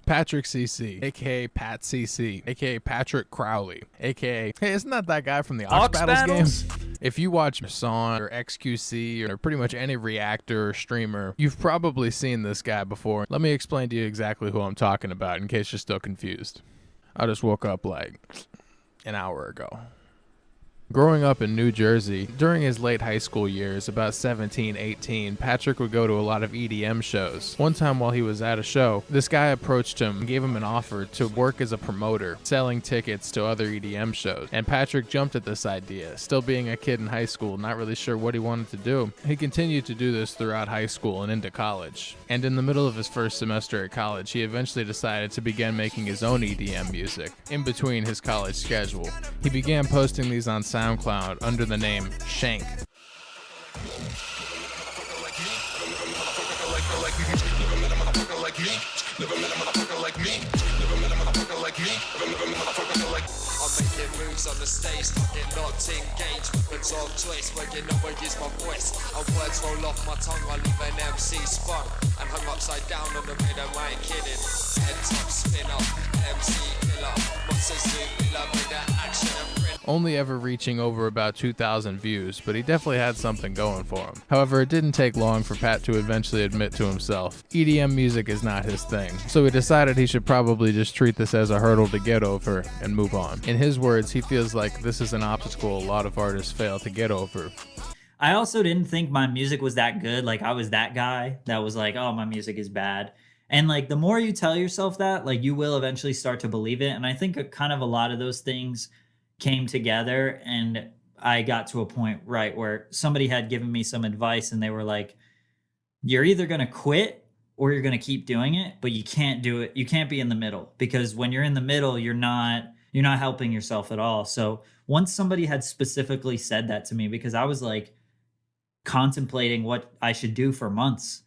patrickcc, aka Pat CC, aka Patrick Crowley, aka, hey, isn't that guy from the Ox Battles games? If you watch Son or XQC or pretty much any reactor or streamer, you've probably seen this guy before. Let me explain to you exactly who I'm talking about in case you're still confused. I just woke up like an hour ago. Growing up in New Jersey, during his late high school years, about 17, 18, Patrick would go to a lot of EDM shows. One time while he was at a show, this guy approached him and gave him an offer to work as a promoter, selling tickets to other EDM shows. And Patrick jumped at this idea, still being a kid in high school, not really sure what he wanted to do. He continued to do this throughout high school and into college. And in the middle of his first semester at college, he eventually decided to begin making his own EDM music in between his college schedule. He began posting these on SoundCloud under the name Shank. I'm making moves on the stage, getting locked engaged, weapons of choice, where you know I use my voice. And words roll off my tongue, I leave an MC spun and hung upside down on the rhythm, I ain't kidding. Head top spin up, MC killer, monsters do love with that action and print. Only ever reaching over about 2,000 views, but he definitely had something going for him. However, it didn't take long for Pat to eventually admit to himself, EDM music is not his thing, so he decided he should probably just treat this as a hurdle to get over and move on. In his words, he feels like this is an obstacle a lot of artists fail to get over. I also didn't think my music was that good. Like, I was that guy that was like, oh, my music is bad. And like, the more you tell yourself that, like, you will eventually start to believe it. And I think kind of a lot of those things came together, and I got to a point, right, where somebody had given me some advice, and they were like, you're either going to quit or you're going to keep doing it, but you can't do it. You can't be in the middle, because when you're in the middle, you're not helping yourself at all. So once somebody had specifically said that to me, because I was like contemplating what I should do for months,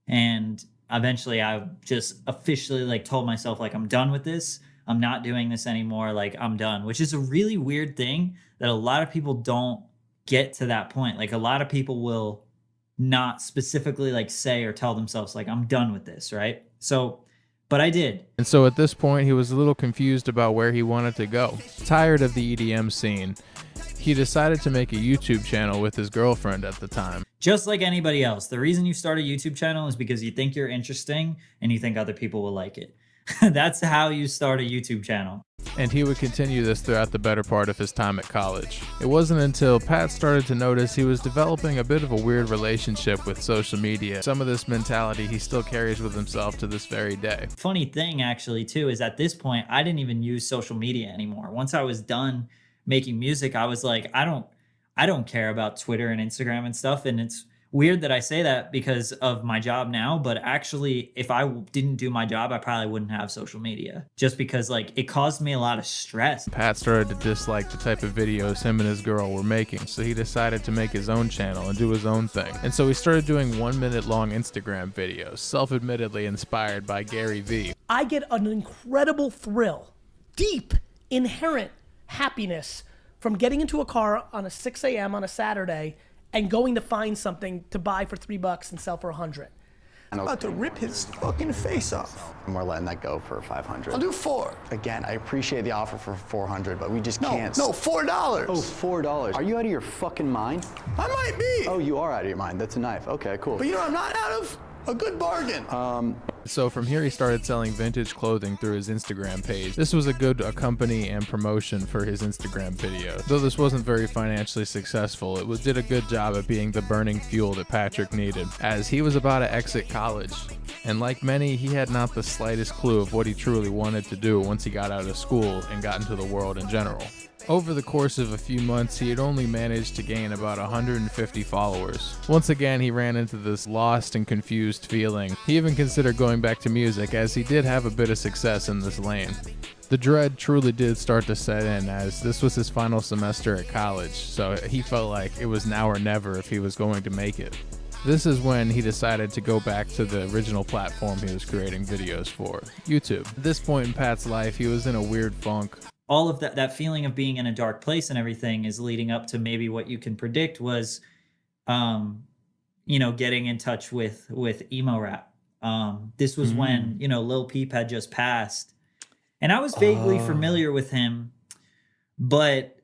and eventually I just officially like told myself, like, I'm done with this. I'm not doing this anymore. Like, I'm done, which is a really weird thing that a lot of people don't get to that point. Like, a lot of people will not specifically like say or tell themselves like, I'm done with this. Right. So, but I did. And so at this point, he was a little confused about where he wanted to go. Tired of the EDM scene, he decided to make a YouTube channel with his girlfriend at the time. Just like anybody else, the reason you start a YouTube channel is because you think you're interesting and you think other people will like it. That's how you start a YouTube channel. And he would continue this throughout the better part of his time at college. It wasn't until Pat started to notice he was developing a bit of a weird relationship with social media. Some of this mentality he still carries with himself to this very day. Funny thing, actually, too, is at this point, I didn't even use social media anymore. Once I was done making music, I was like, I don't care about Twitter and Instagram and stuff. And it's weird that I say that because of my job now, but actually, if I didn't do my job, I probably wouldn't have social media, just because like it caused me a lot of stress. Pat started to dislike the type of videos him and his girl were making, so he decided to make his own channel and do his own thing. And so he started doing 1-minute long Instagram videos, self-admittedly inspired by Gary Vee. I get an incredible thrill, deep, inherent happiness from getting into a car on a 6 a.m. on a Saturday and going to find something to buy for $3 and sell for $100. I'm about to rip his fucking face off. And we're letting that go for 500. I'll do 4. Again, I appreciate the offer for 400, but we just can't. No, $4. Oh, $4. Are you out of your fucking mind? I might be. Oh, you are out of your mind. That's a knife. Okay, cool. But you know, I'm not out of a good bargain. So from here, he started selling vintage clothing through his Instagram page. This was a good company and promotion for his Instagram videos. Though this wasn't very financially successful, it did a good job at being the burning fuel that Patrick needed, as he was about to exit college. And like many, he had not the slightest clue of what he truly wanted to do once he got out of school and got into the world in general. Over the course of a few months, he had only managed to gain about 150 followers. Once again, he ran into this lost and confused feeling. He even considered going back to music, as he did have a bit of success in this lane. The dread truly did start to set in, as this was his final semester at college, so he felt like it was now or never if he was going to make it. This is when he decided to go back to the original platform he was creating videos for, YouTube. At this point in Pat's life, he was in a weird funk. All of that feeling of being in a dark place and everything is leading up to maybe what you can predict was, getting in touch with emo rap. This was when, you know, Lil Peep had just passed. And I was vaguely familiar with him, but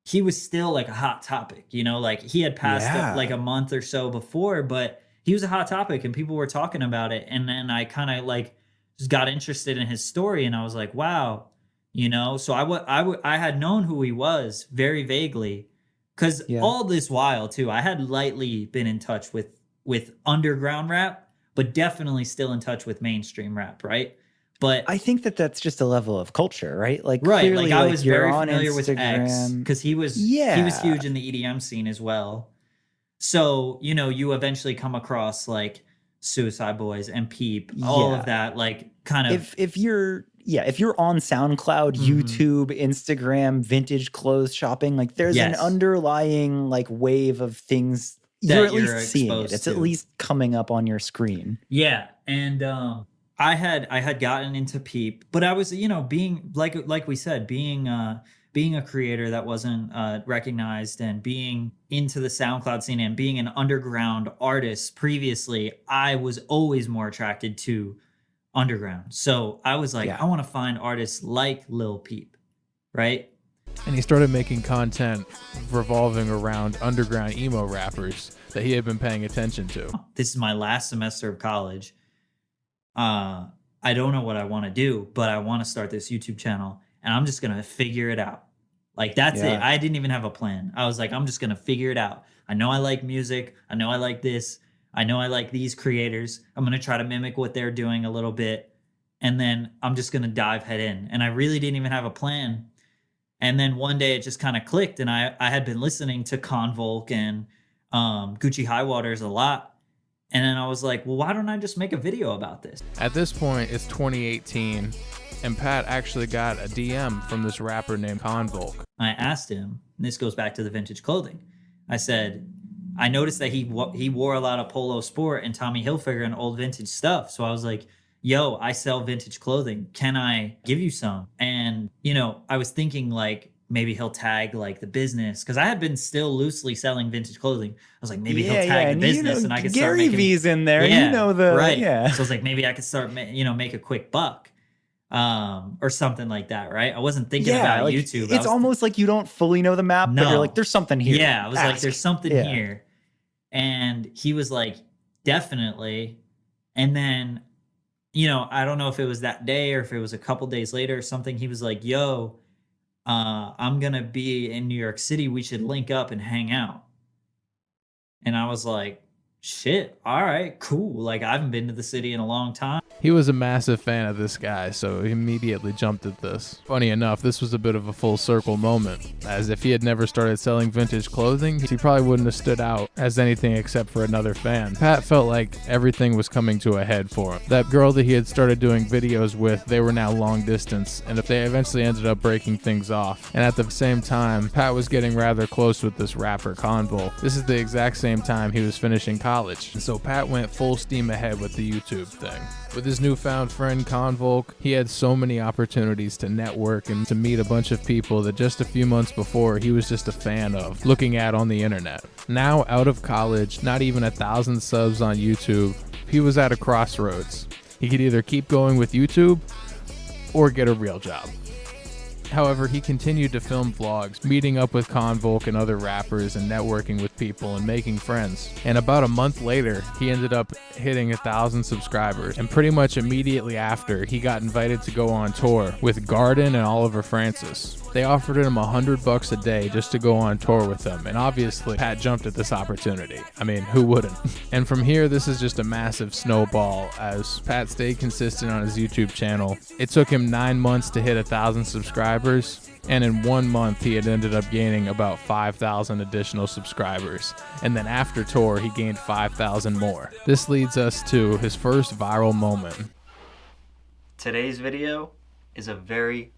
he was still like a hot topic, you know, like he had passed like a month or so before, but he was a hot topic and people were talking about it. And then I kind of like just got interested in his story and I was like, wow, you know, so I had known who he was very vaguely because all this while too, I had lightly been in touch with underground rap, but definitely still in touch with mainstream rap. Right. But I think that that's just a level of culture, right? Like, right. clearly, Like I was you're very on familiar with X Instagram. because he was huge in the EDM scene as well. So, you know, you eventually come across like Suicide Boys and Peep, all of that, like kind of. If you're on SoundCloud, YouTube, Instagram, vintage clothes shopping, like there's an underlying like wave of things that you're at least seeing it. It's at least coming up on your screen. Yeah, and I had gotten into Peep, but I was, you know, being like we said, being a creator that wasn't recognized and being into the SoundCloud scene and being an underground artist previously, I was always more attracted to underground. So I was like, I want to find artists like Lil Peep, right? And he started making content revolving around underground emo rappers that he had been paying attention to. This is my last semester of college. I don't know what I want to do, but I want to start this YouTube channel and I'm just going to figure it out. Like, that's it. I didn't even have a plan. I was like, I'm just going to figure it out. I know I like music. I know I like this. I know I like these creators. I'm going to try to mimic what they're doing a little bit. And then I'm just going to dive head in. And I really didn't even have a plan. And then one day it just kind of clicked. And I had been listening to Convolk and Gucci High Waters a lot. And then I was like, well, why don't I just make a video about this? At this point, it's 2018, and Pat actually got a DM from this rapper named Convolk. I asked him, and this goes back to the vintage clothing. I said, I noticed that he wore a lot of Polo Sport and Tommy Hilfiger and old vintage stuff. So I was like, yo, I sell vintage clothing. Can I give you some? And, you know, I was thinking like, maybe he'll tag like the business because I had been still loosely selling vintage clothing. I was like, maybe he'll tag the business and I could start making. Gary V's in there, you know the right. Yeah. So I was like, maybe I could start, make a quick buck, or something like that. Right? I wasn't thinking about like, YouTube. It's almost like you don't fully know the map, but you're like, there's something here. Yeah, I was like, there's something here, and he was like, definitely. And then, you know, I don't know if it was that day or if it was a couple days later or something. He was like, yo. I'm going to be in New York City. We should link up and hang out. And I was like, shit, all right, cool. Like, I haven't been to the city in a long time. He was a massive fan of this guy, so he immediately jumped at this. Funny enough, this was a bit of a full circle moment, as if he had never started selling vintage clothing, he probably wouldn't have stood out as anything except for another fan. Pat felt like everything was coming to a head for him. That girl that he had started doing videos with, they were now long distance, and if they eventually ended up breaking things off. And at the same time, Pat was getting rather close with this rapper, Convolk. This is the exact same time he was finishing college, and so Pat went full steam ahead with the YouTube thing. With his newfound friend Convolk, he had so many opportunities to network and to meet a bunch of people that just a few months before he was just a fan of, looking at on the internet. Now out of college, not even 1,000 subs on YouTube, he was at a crossroads. He could either keep going with YouTube or get a real job. However, he continued to film vlogs, meeting up with Convolk and other rappers and networking with people and making friends. And about a month later, he ended up hitting 1,000 subscribers. And pretty much immediately after, he got invited to go on tour with Garden and Oliver Francis. They offered him $100 a day just to go on tour with them, and obviously Pat jumped at this opportunity. I mean, who wouldn't? And from here, this is just a massive snowball as Pat stayed consistent on his YouTube channel. It took him 9 months to hit 1,000 subscribers, and in 1 month he had ended up gaining about 5,000 additional subscribers. And then after tour, he gained 5,000 more. This leads us to his first viral moment. Today's video is a very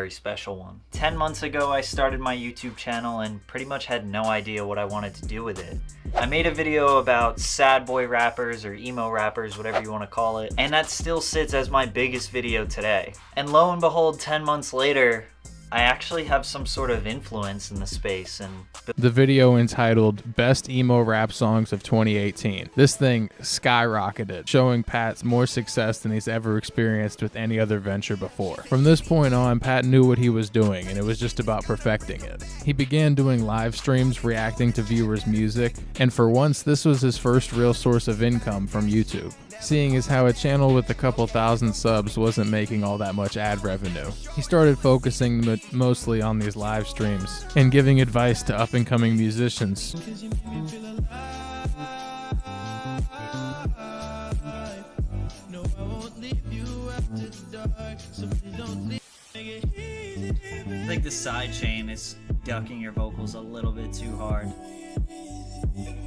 special one. 10 months ago, I started my YouTube channel and pretty much had no idea what I wanted to do with it. I made a video about sad boy rappers or emo rappers, whatever you want to call it, and that still sits as my biggest video today. And lo and behold, 10 months later, I actually have some sort of influence in the space, and the video entitled Best Emo Rap Songs of 2018. This thing skyrocketed, showing Pat's more success than he's ever experienced with any other venture before. From this point on, Pat knew what he was doing, and it was just about perfecting it. He began doing live streams reacting to viewers' music, and for once this was his first real source of income from YouTube, seeing as how a channel with a couple thousand subs wasn't making all that much ad revenue. He started focusing mostly on these live streams and giving advice to up-and-coming musicians. I think the side chain is ducking your vocals a little bit too hard.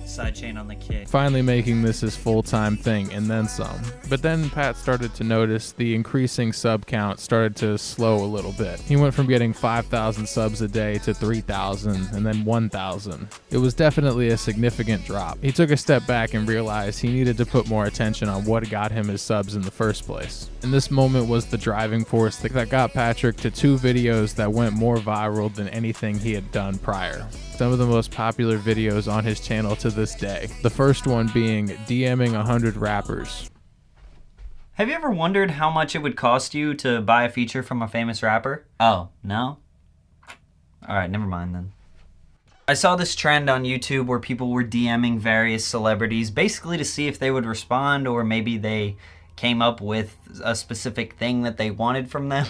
Sidechain on the kick. Finally making this his full-time thing, and then some. But then Pat started to notice the increasing sub count started to slow a little bit. He went from getting 5,000 subs a day to 3,000 and then 1,000. It was definitely a significant drop. He took a step back and realized he needed to put more attention on what got him his subs in the first place. And this moment was the driving force that got Patrick to 2 videos that went more viral than anything he had done prior. Some of the most popular videos on his channel to this day. The first one being DMing 100 rappers. have you ever wondered how much it would cost you to buy a feature from a famous rapper? Oh, no? Alright, never mind then. I saw this trend on YouTube where people were DMing various celebrities basically to see if they would respond, or maybe they came up with a specific thing that they wanted from them.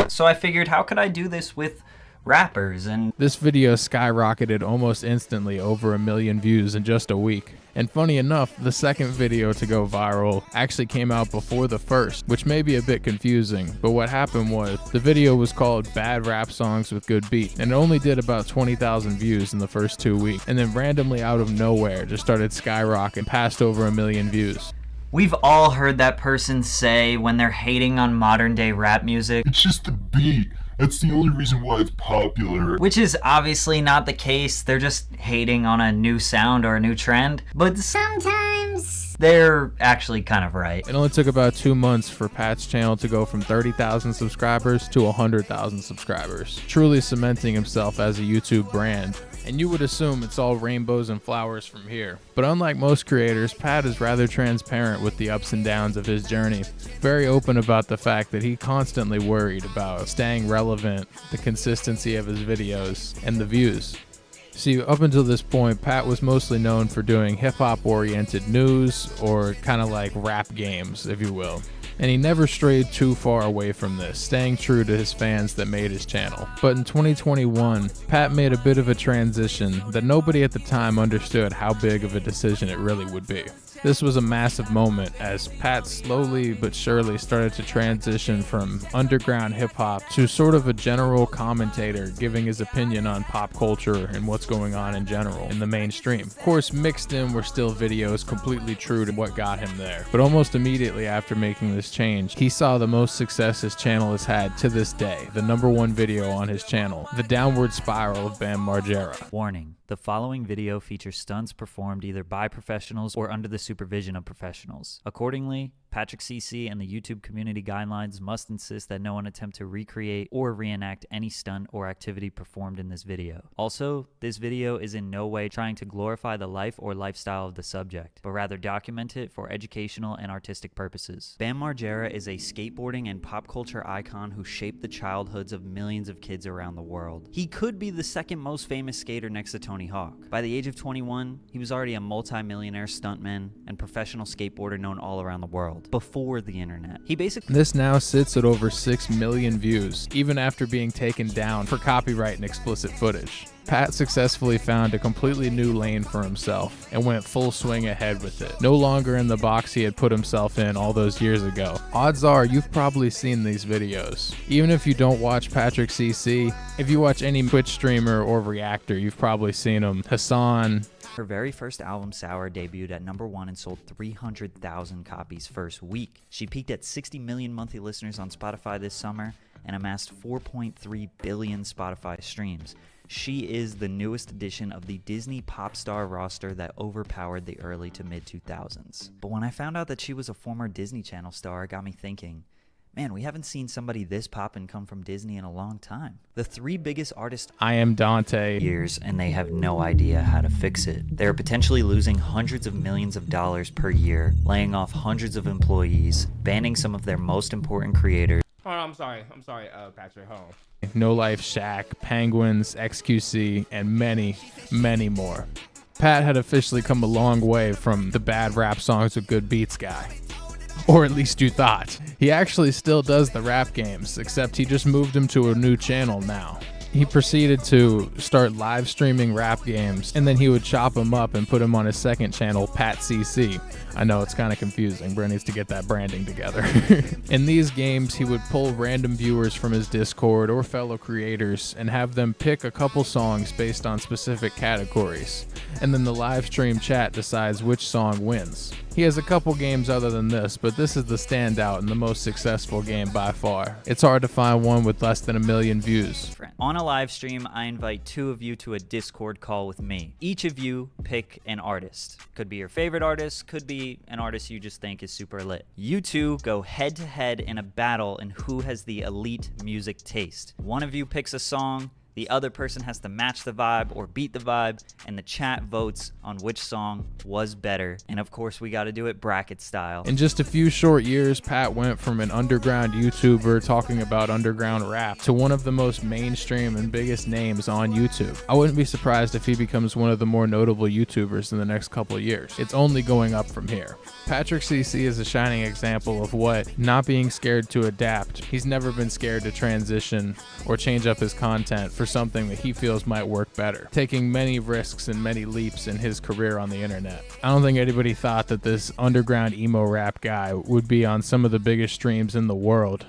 So I figured, how could I do this with rappers? And this video skyrocketed almost instantly, over 1 million views in just a week. And funny enough, the second video to go viral actually came out before the first, which may be a bit confusing, but what happened was the video was called Bad Rap Songs with Good Beat, and it only did about 20,000 views in the first 2 weeks, and then randomly out of nowhere just started skyrocketing past over 1 million views. we've all heard that person say when they're hating on modern day rap music, It's just the beat. That's the only reason why it's popular. which is obviously not the case. They're just hating on a new sound or a new trend, but sometimes they're actually kind of right. It only took about 2 months for Pat's channel to go from 30,000 subscribers to 100,000 subscribers, truly cementing himself as a YouTube brand. And you would assume it's all rainbows and flowers from here. But unlike most creators, Pat is rather transparent with the ups and downs of his journey. Very open about the fact that he constantly worried about staying relevant, the consistency of his videos, and the views. See, up until this point, Pat was mostly known for doing hip-hop oriented news, or kind of like rap games, if you will. And he never strayed too far away from this, staying true to his fans that made his channel. But in 2021, Pat made a bit of a transition that nobody at the time understood how big of a decision it really would be. This was a massive moment as Pat slowly but surely started to transition from underground hip-hop to sort of a general commentator giving his opinion on pop culture and what's going on in general in the mainstream. Of course, mixed in were still videos completely true to what got him there. But almost immediately after making this change, he saw the most success his channel has had to this day, the #1 video on his channel, The Downward Spiral of Bam Margera. Warning. The following video features stunts performed either by professionals or under the supervision of professionals. Accordingly, patrickcc and the YouTube community guidelines must insist that no one attempt to recreate or reenact any stunt or activity performed in this video. Also, this video is in no way trying to glorify the life or lifestyle of the subject, but rather document it for educational and artistic purposes. Bam Margera is a skateboarding and pop culture icon who shaped the childhoods of millions of kids around the world. He could be the second most famous skater next to Tony Hawk. By the age of 21, he was already a multi-millionaire stuntman and professional skateboarder known all around the world. Before the internet, This now sits at over 6 million views, even after being taken down for copyright and explicit footage. Pat successfully found a completely new lane for himself and went full swing ahead with it, no longer in the box he had put himself in all those years ago. Odds are you've probably seen these videos. Even if you don't watch patrickcc, if you watch any Twitch streamer or reactor, you've probably seen them. Hassan. Her very first album, Sour, debuted at #1 and sold 300,000 copies first week. She peaked at 60 million monthly listeners on Spotify this summer and amassed 4.3 billion Spotify streams. She is the newest addition of the Disney pop star roster that overpowered the early to mid-2000s. But when I found out that she was a former Disney Channel star, it got me thinking, Man, we haven't seen somebody this poppin' come from Disney in a long time. The 3 biggest artists I Am Dante years, and they have no idea how to fix it. They're potentially losing hundreds of millions of dollars per year, laying off hundreds of employees, banning some of their most important creators. Oh, I'm sorry, Patrick, hold on. No Life Shack, Penguins, XQC, and many, many more. Pat had officially come a long way from the bad rap songs with good beats guy. Or at least you thought. He actually still does the rap games, except he just moved him to a new channel now. He proceeded to start live streaming rap games, and then he would chop them up and put them on his second channel, patrickcc. I know it's kind of confusing. Brent needs to get that branding together. In these games, he would pull random viewers from his Discord or fellow creators and have them pick a couple songs based on specific categories. And then the live stream chat decides which song wins. He has a couple games other than this, but this is the standout and the most successful game by far. It's hard to find one with less than 1 million views. On a live stream, I invite 2 of you to a Discord call with me. Each of you pick an artist. Could be your favorite artist, could be an artist you just think is super lit. You 2 go head to head in a battle in who has the elite music taste. One of you picks a song, the other person has to match the vibe or beat the vibe, and the chat votes on which song was better. And of course, we got to do it bracket style. In just a few short years, Pat went from an underground YouTuber talking about underground rap to one of the most mainstream and biggest names on YouTube. I wouldn't be surprised if he becomes one of the more notable YouTubers in the next couple of years. It's only going up from here. patrickcc is a shining example of what not being scared to adapt. He's never been scared to transition or change up his content for something that he feels might work better, taking many risks and many leaps in his career on the internet. I don't think anybody thought that this underground emo rap guy would be on some of the biggest streams in the world